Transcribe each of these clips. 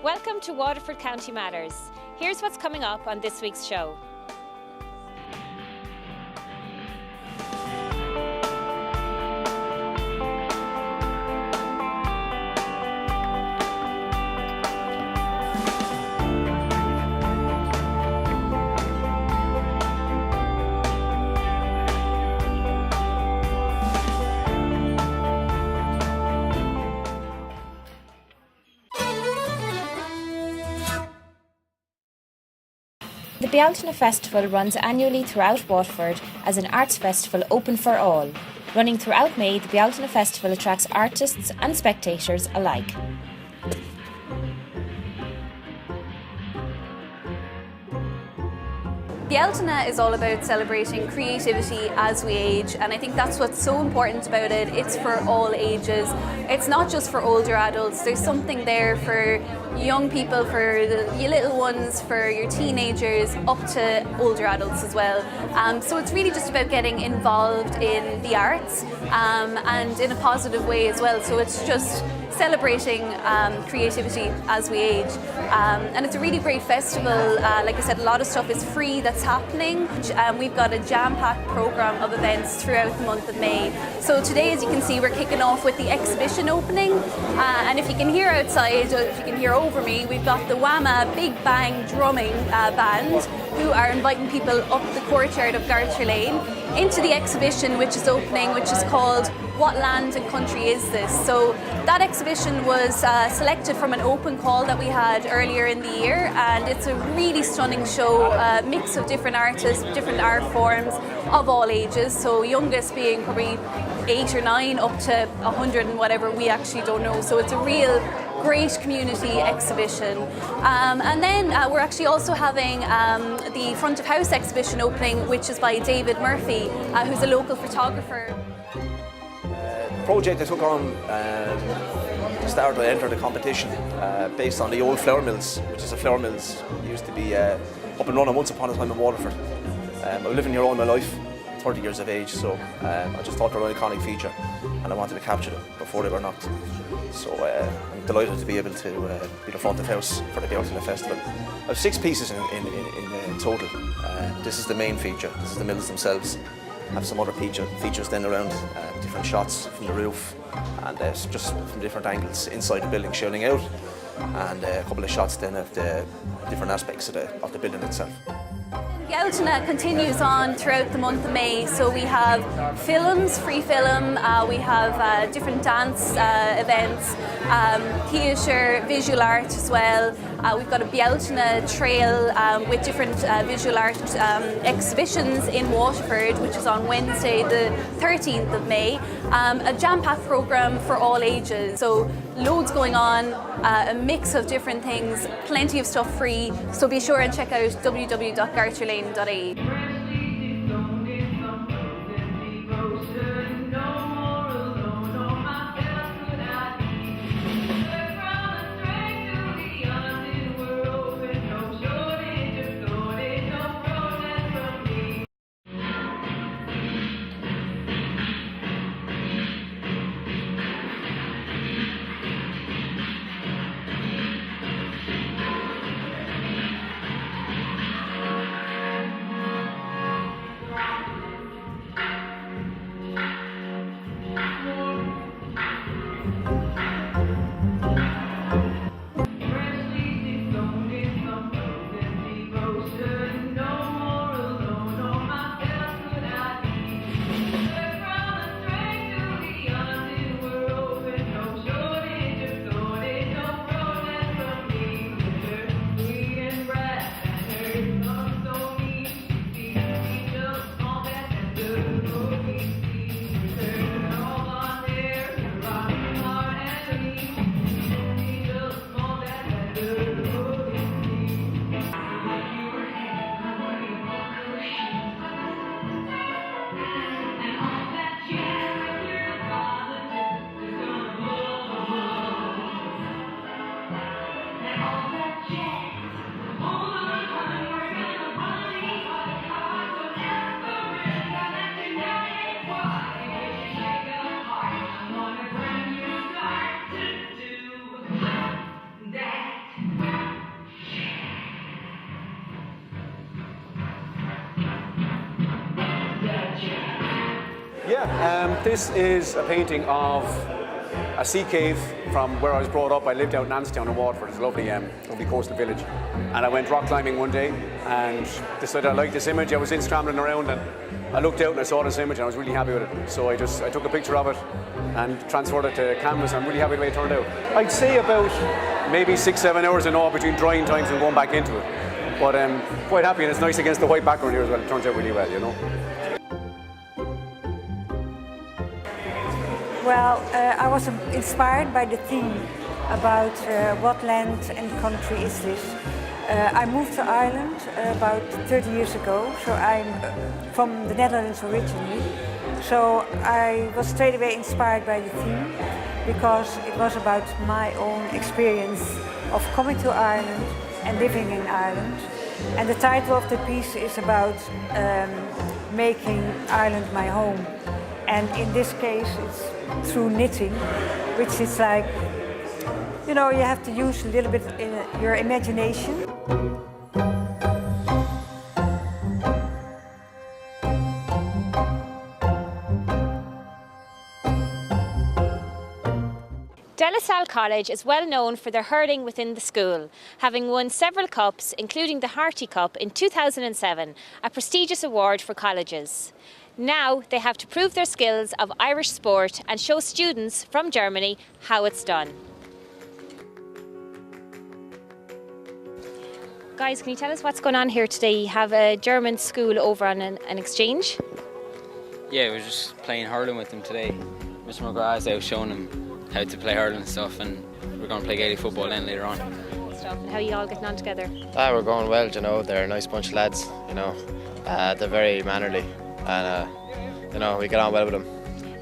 Welcome to Waterford County Matters. Here's what's coming up on this week's show. The Bealtaine Festival runs annually throughout Waterford as an arts festival open for all. Running throughout May, the Bealtaine Festival attracts artists and spectators alike. Bealtaine is all about celebrating creativity as we age, and I think that's what's so important about it. It's for all ages. It's not just for older adults. There's something there for young people, for your little ones, for your teenagers, up to older adults as well. So it's really just about getting involved in the arts and in a positive way as well. So it's just celebrating creativity as we age. And it's a really great festival. Like I said, a lot of stuff is free that's happening. We've got a jam-packed programme of events throughout the month of May. So today, as you can see, we're kicking off with the exhibition opening. And if you can hear outside, or if you can hear over me, we've got the Whamma Big Bang drumming band who are inviting people up the courtyard of Garter Lane into the exhibition which is opening, which is called What Land and Country Is This? So that exhibition was selected from an open call that we had earlier in the year, and it's a really stunning show, a mix of different artists, different art forms of all ages, so youngest being probably 8 or 9 up to 100 and whatever, we actually don't know. So it's a real great community exhibition. And then we're actually also having the front of house exhibition opening, which is by David Murphy, who's a local photographer. Project I took on started to enter the competition based on the old flour mills, which is a flour mills used to be up and running once upon a time in Waterford. I've been living here all my life, 30 years of age, so I just thought they were an iconic feature and I wanted to capture them before they were knocked. So I'm delighted to be able to be the front of house for the Bealtaine Festival. I have 6 pieces in total. This is the main feature, this is the mills themselves. I have some other features then around, different shots from the roof and just from different angles inside the building showing out, and a couple of shots then of the different aspects of the building itself. Bealtaine continues on throughout the month of May, so we have films, free film, we have different dance events, theatre, visual art as well. We've got a Bealtaine trail with different visual art exhibitions in Waterford, which is on Wednesday the 13th of May. A jam-packed programme for all ages, so loads going on, a mix of different things, plenty of stuff free, so be sure and check out www.garterlane.ie. This is a painting of a sea cave from where I was brought up. I lived out in Anstown in Waterford. It's a lovely coastal village. And I went rock climbing one day and decided I liked this image. I was in scrambling around and I looked out and I saw this image and I was really happy with it. So I took a picture of it and transferred it to canvas. I'm really happy with the way it turned out. I'd say about maybe 6-7 hours in all between drying times and going back into it. But I'm quite happy, and it's nice against the white background here as well. It turns out really well, you know. Well, I was inspired by the theme about what land and country is this. I moved to Ireland about 30 years ago, so I'm from the Netherlands originally. So I was straight away inspired by the theme because it was about my own experience of coming to Ireland and living in Ireland. And the title of the piece is about making Ireland my home. And in this case, it's through knitting, which is like, you know, you have to use a little bit your imagination. Salle College is well known for their hurling within the school, having won several cups, including the Harty Cup in 2007, a prestigious award for colleges. Now they have to prove their skills of Irish sport and show students from Germany how it's done. Guys, can you tell us what's going on here today? You have a German school over on an exchange? Yeah, we're just playing hurling with them today. Mr. McGrath's out showing them how to play hurling and stuff, and we're going to play Gaelic football then later on. And how are you all getting on together? We're going well, you know, they're a nice bunch of lads, you know. They're very mannerly and, you know, we get on well with them.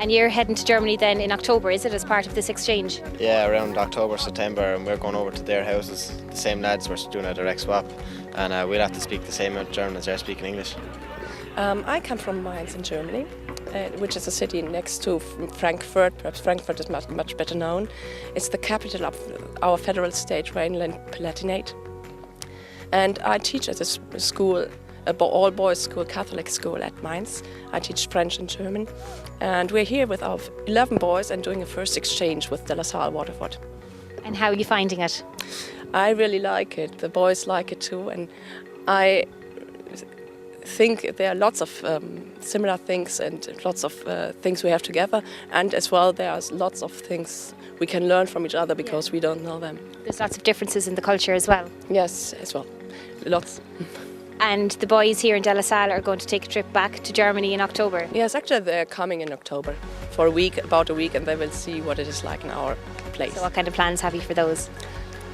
And you're heading to Germany then in October, is it, as part of this exchange? Yeah, around October, September, and we're going over to their houses. The same lads, we're doing a direct swap, and we'll have to speak the same German as they're speaking English. I come from Mainz in Germany, which is a city next to Frankfurt. Perhaps Frankfurt is much better known. It's the capital of our federal state, Rhineland-Palatinate. And I teach at this school, all-boys school, Catholic school at Mainz. I teach French and German. And we're here with our 11 boys and doing a first exchange with De La Salle, Waterford. And how are you finding it? I really like it. The boys like it too. And I think there are lots of similar things and lots of things we have together, and as well there's lots of things we can learn from each other because we don't know them. There's lots of differences in the culture as well. Yes, as well, lots. And the boys here in De La Salle are going to take a trip back to Germany in October. Yes, actually they're coming in October for about a week, and they will see what it is like in our place. So what kind of plans have you for those?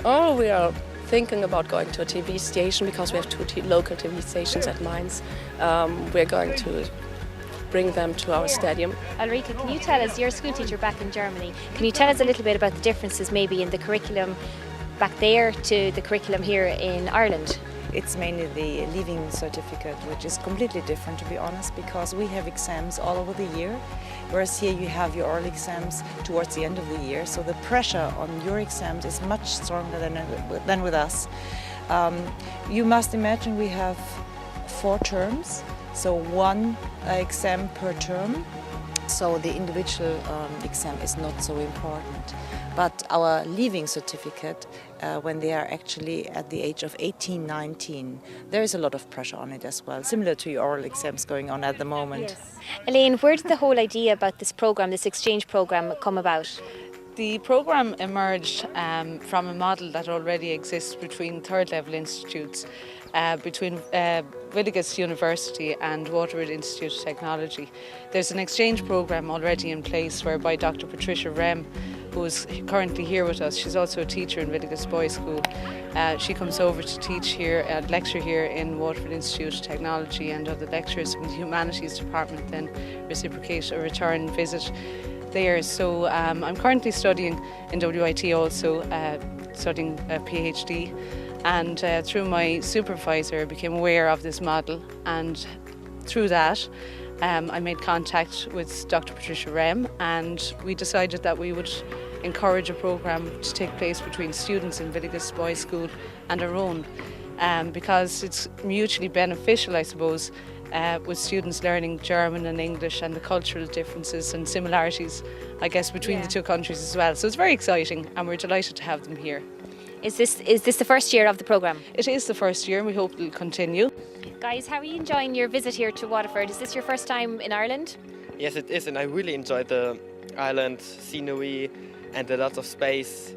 Oh, we are thinking about going to a TV station because we have two local TV stations at Mainz. We're going to bring them to our stadium. Ulrike, can you tell us, you're a school teacher back in Germany, can you tell us a little bit about the differences maybe in the curriculum back there to the curriculum here in Ireland? It's mainly the leaving certificate, which is completely different, to be honest, because we have exams all over the year, whereas here you have your oral exams towards the end of the year. So the pressure on your exams is much stronger than with us. You must imagine we have 4 terms, so 1 exam per term. So the individual exam is not so important. But our leaving certificate, when they are actually at the age of 18, 19, there is a lot of pressure on it as well, similar to your oral exams going on at the moment. Yes. Elaine, where did the whole idea about this programme, this exchange programme, come about? The programme emerged from a model that already exists between third-level institutes, between Willigus University and Waterford Institute of Technology. There's an exchange programme already in place whereby Dr. Patricia Rem, who is currently here with us, she's also a teacher in Willigus Boys School. She comes over to teach here, lecture here in Waterford Institute of Technology, and other lecturers from the Humanities Department then reciprocate a return visit there. So I'm currently studying in WIT also, studying a PhD, and through my supervisor I became aware of this model, and through that I made contact with Dr. Patricia Rem, and we decided that we would encourage a programme to take place between students in Willigus Boys School and our own, because it's mutually beneficial, I suppose. with students learning German and English and the cultural differences and similarities, I guess, between the two countries as well. So it's very exciting and we're delighted to have them here. Is this the first year of the programme? It is the first year and we hope it will continue. Guys, how are you enjoying your visit here to Waterford? Is this your first time in Ireland? Yes, it is, and I really enjoyed the island scenery and a lot of space.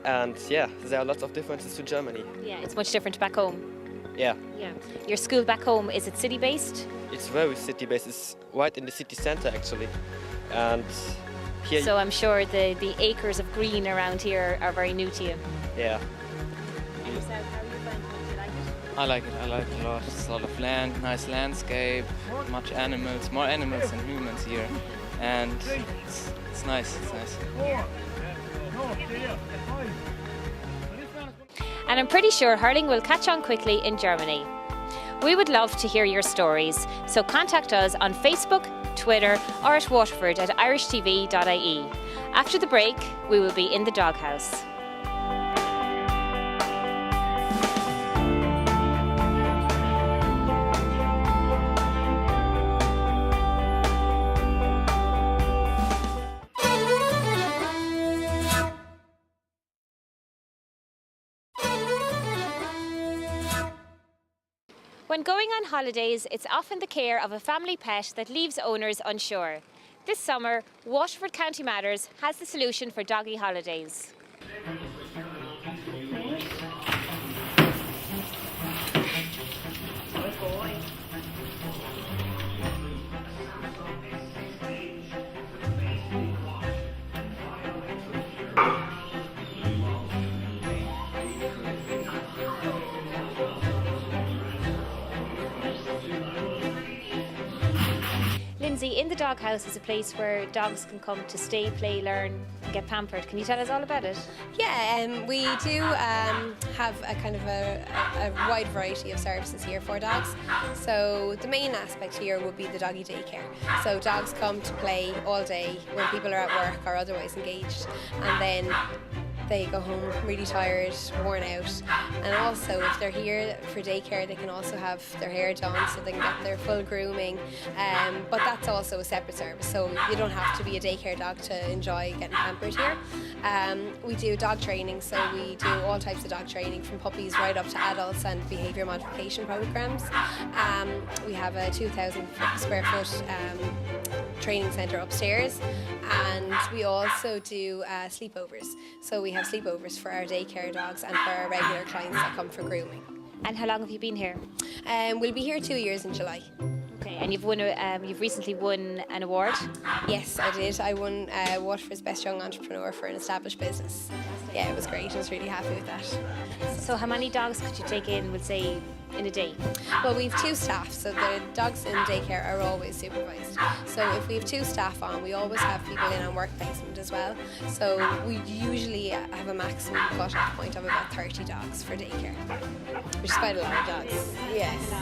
And yeah, there are lots of differences to Germany. Yeah, it's much different back home. Yeah. Yeah. Your school back home, is it city-based? It's very city-based. It's right in the city centre actually. And here. So I'm sure the acres of green around here are very new to you. Yeah. And yourself, how are you finding it? Do you like it? I like it. I like it a lot. It's a lot of land, nice landscape, much animals, more animals than humans here, and it's nice. It's nice. And I'm pretty sure hurling will catch on quickly in Germany. We would love to hear your stories, so contact us on Facebook, Twitter, or at Waterford at irishtv.ie. After the break, we will be in the Doghouse. When going on holidays, it's often the care of a family pet that leaves owners unsure. This summer, Waterford County Matters has the solution for Doggy Holidays. Lindsay, in the Doghouse is a place where dogs can come to stay, play, learn and get pampered. Can you tell us all about it? Yeah, we do have a kind of a wide variety of services here for dogs. So the main aspect here would be the doggy daycare. So dogs come to play all day when people are at work or otherwise engaged, and then they go home really tired, worn out. And also if they're here for daycare, they can also have their hair done so they can get their full grooming. But that's also a separate service, so you don't have to be a daycare dog to enjoy getting pampered here. We do dog training, so we do all types of dog training from puppies right up to adults and behaviour modification programs. We have a 2,000 square foot training centre upstairs, and we also do sleepovers. So we have sleepovers for our daycare dogs and for our regular clients that come for grooming. And how long have you been here? We'll be here 2 years in July. Okay, and you've recently won an award? Yes, I did. I won Waterford's Best Young Entrepreneur for an established business. Yeah, it was great. I was really happy with that. So how many dogs could you take in, we'll say, in a day? Well, we have 2 staff, so the dogs in daycare are always supervised. So if we have 2 staff on, we always have people in on work placement as well. So we usually have a maximum cut-off point of about 30 dogs for daycare, which is quite a lot of dogs. Yes.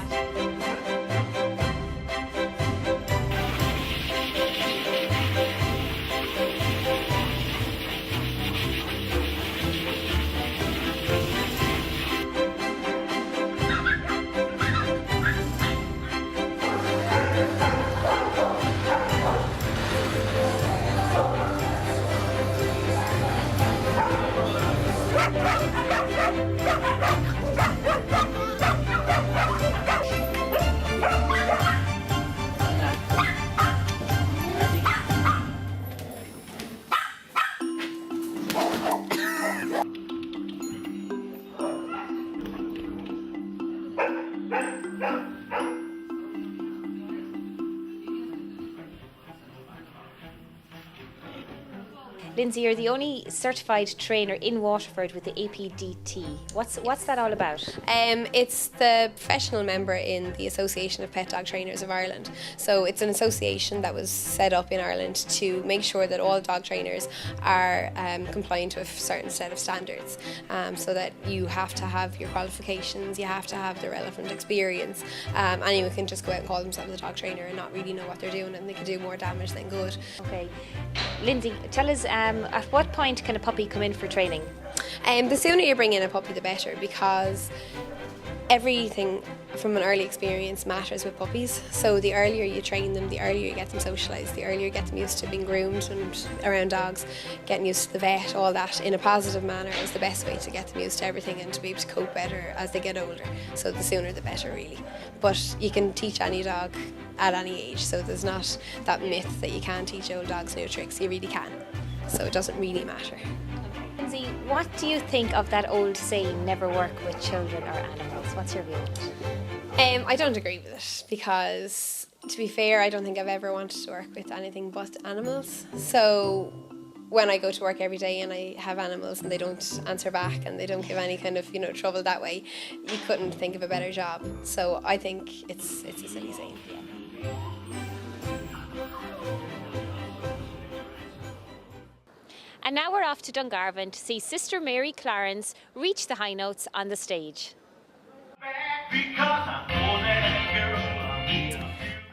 Lindsay, you're the only certified trainer in Waterford with the APDT. What's that all about? It's the professional member in the Association of Pet Dog Trainers of Ireland. So it's an association that was set up in Ireland to make sure that all dog trainers are compliant with a certain set of standards. So that you have to have your qualifications, you have to have the relevant experience. Anyone can just go out and call themselves a dog trainer and not really know what they're doing, and they can do more damage than good. Okay. Lindsay, tell us, at what point can a puppy come in for training? The sooner you bring in a puppy, the better, because everything from an early experience matters with puppies. So the earlier you train them, the earlier you get them socialised, the earlier you get them used to being groomed and around dogs, getting used to the vet, all that in a positive manner is the best way to get them used to everything and to be able to cope better as they get older. So the sooner the better, really. But you can teach any dog at any age, so there's not that myth that you can't teach old dogs new tricks. You really can. So it doesn't really matter. Lindsay, what do you think of that old saying, never work with children or animals? What's your view on it? I don't agree with it because, to be fair, I don't think I've ever wanted to work with anything but animals. So when I go to work every day and I have animals and they don't answer back and they don't give any kind of, trouble that way, you couldn't think of a better job. So I think it's a silly saying. And now we're off to Dungarvan to see Sister Mary Clarence reach the high notes on the stage.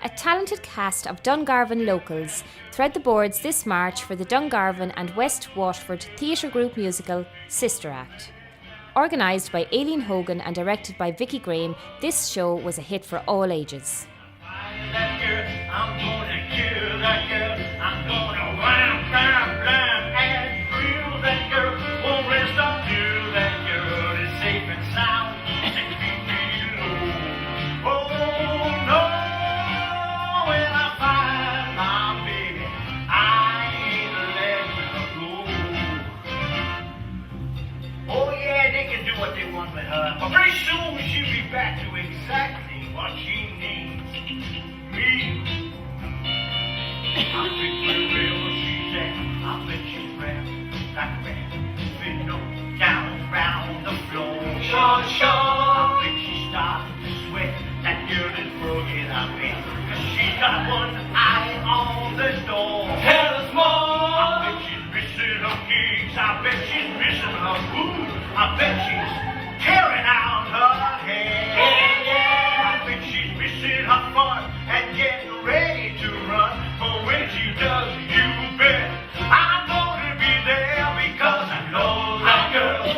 A talented cast of Dungarvan locals thread the boards this March for the Dungarvan and West Waterford theatre group musical Sister Act. Organised by Aileen Hogan and directed by Vicky Graham, this show was a hit for all ages. But very soon she'll be back to exactly what she needs. Me. I think wherever she's at, I bet she's wrapped like a rat. Been down round the floor. Sure, I think she's starting to sweat. That girl is broken, I bet. 'Cause she's got one eye on the door. Tell us more. I bet she's missing her gigs. I bet she's missing her food. I bet she's tearing out her hair. I think she's missing her fun and getting ready to run. But when she does, you bet I'm gonna be there because I know that girl.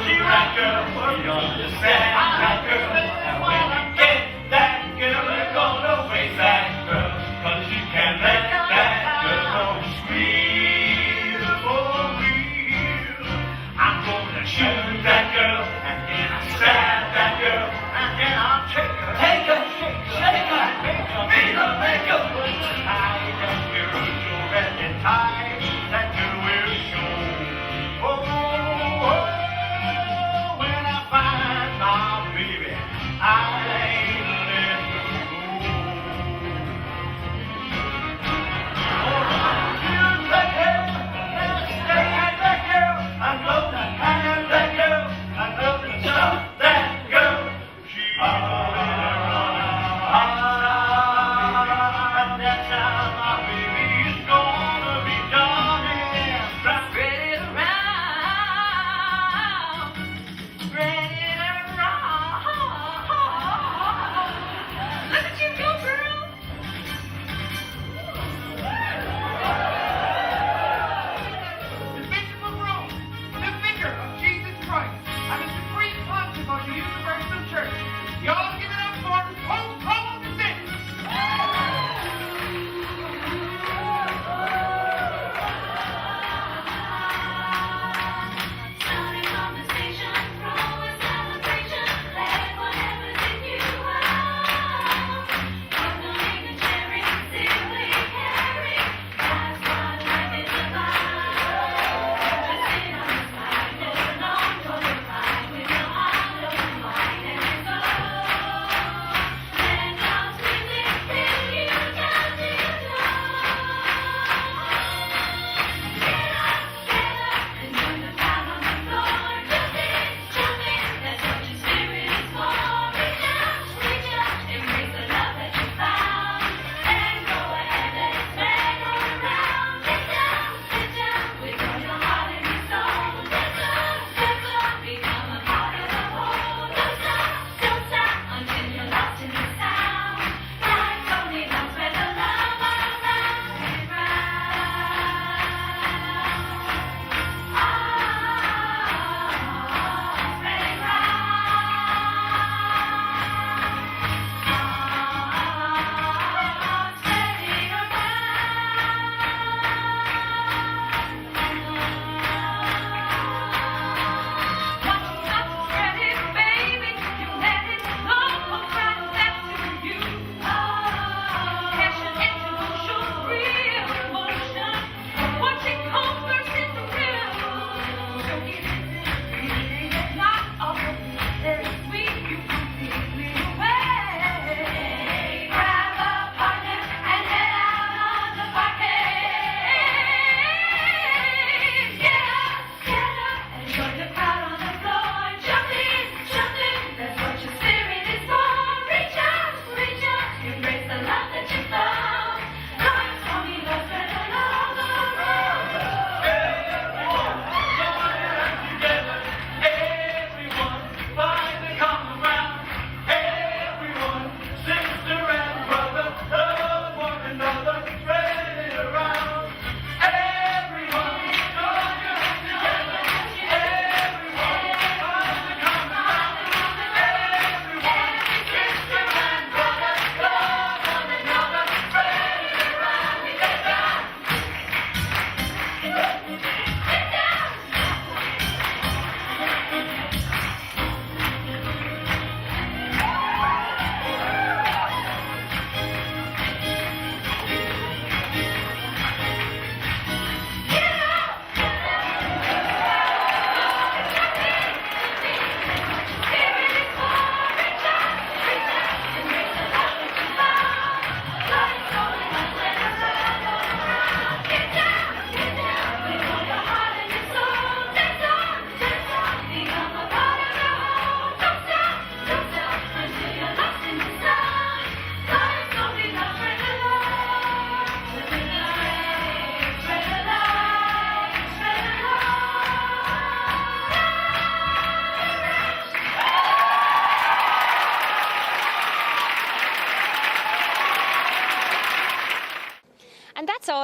She right girl. You understand that girl. And when I get that girl, you're gonna face that girl. 'Cause you can't let that girl go squeal for real. I'm gonna shoot that girl, and then I stab that girl, and then I'll take her, shake her, make her, tie that girl so red and tight, that girl will show. Oh, when I find my baby,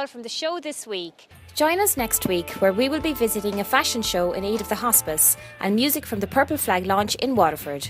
all from the show this week. Join us next week where we will be visiting a fashion show in aid of the hospice and music from the Purple Flag launch in Waterford.